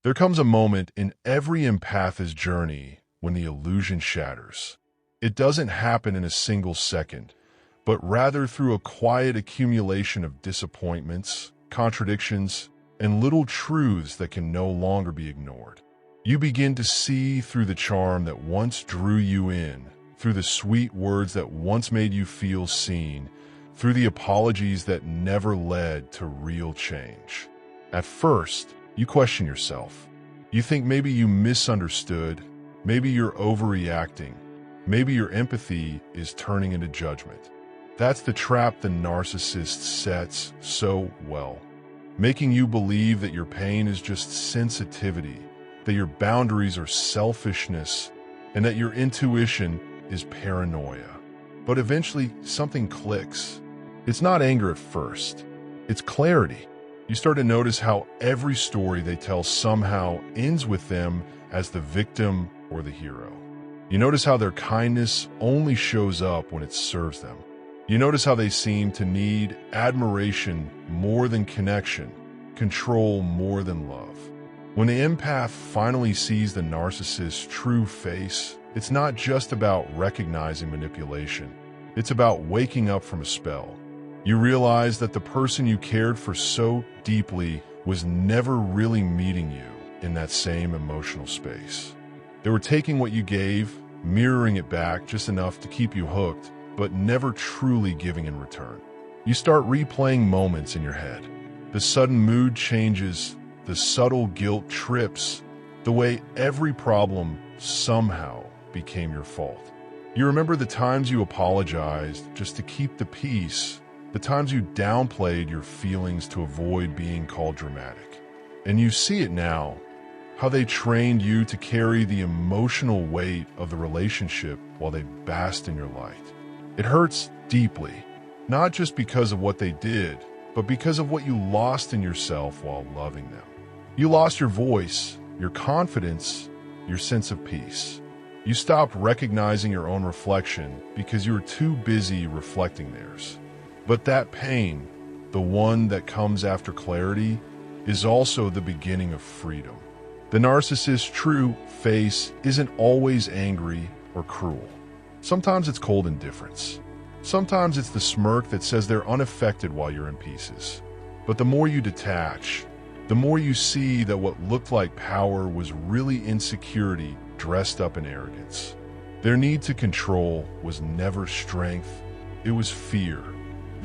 There comes a moment in every empath's journey when the illusion shatters. It doesn't happen in a single second, but rather through a quiet accumulation of disappointments, contradictions, and little truths that can no longer be ignored. You begin to see through the charm that once drew you in, through the sweet words that once made you feel seen, through the apologies that never led to real change. At first, you question yourself. You think maybe you misunderstood, maybe you're overreacting, maybe your empathy is turning into judgment. That's the trap the narcissist sets so well, making you believe that your pain is just sensitivity, that your boundaries are selfishness, and that your intuition is paranoia. But eventually, something clicks. It's not anger at first, it's clarity. You start to notice how every story they tell somehow ends with them as the victim or the hero. You notice how their kindness only shows up when it serves them. You notice how they seem to need admiration more than connection, control more than love. When the empath finally sees the narcissist's true face, it's not just about recognizing manipulation. It's about waking up from a spell. You realize that the person you cared for so deeply was never really meeting you in that same emotional space. They were taking what you gave, mirroring it back just enough to keep you hooked, but never truly giving in return. You start replaying moments in your head. The sudden mood changes, the subtle guilt trips, the way every problem somehow became your fault. You remember the times you apologized just to keep the peace, the times you downplayed your feelings to avoid being called dramatic. And you see it now, how they trained you to carry the emotional weight of the relationship while they basked in your light. It hurts deeply, not just because of what they did, but because of what you lost in yourself while loving them. You lost your voice, your confidence, your sense of peace. You stopped recognizing your own reflection because you were too busy reflecting theirs. But that pain, the one that comes after clarity, is also the beginning of freedom. The narcissist's true face isn't always angry or cruel. Sometimes it's cold indifference. Sometimes it's the smirk that says they're unaffected while you're in pieces. But the more you detach, the more you see that what looked like power was really insecurity dressed up in arrogance. Their need to control was never strength, it was fear.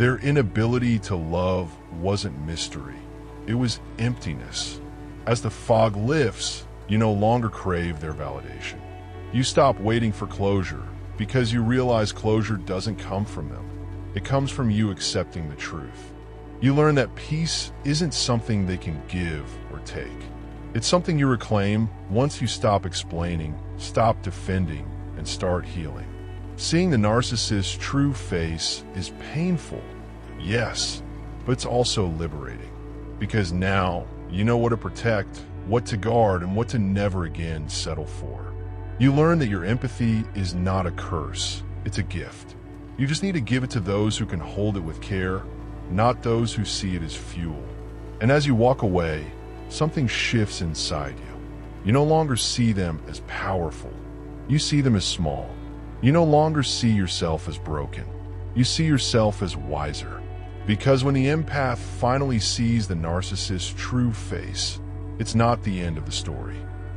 Their inability to love wasn't mystery, it was emptiness. As the fog lifts, you no longer crave their validation. You stop waiting for closure because you realize closure doesn't come from them. It comes from you accepting the truth. You learn that peace isn't something they can give or take. It's something you reclaim once you stop explaining, stop defending, and start healing. Seeing the narcissist's true face is painful, yes, but it's also liberating. Because now you know what to protect, what to guard, and what to never again settle for. You learn that your empathy is not a curse, it's a gift. You just need to give it to those who can hold it with care, not those who see it as fuel. And as you walk away, something shifts inside you. You no longer see them as powerful. You see them as small. You no longer see yourself as broken. You see yourself as wiser. Because when the empath finally sees the narcissist's true face, it's not the end of the story.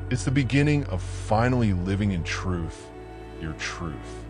It's the beginning of finally living in truth, your truth.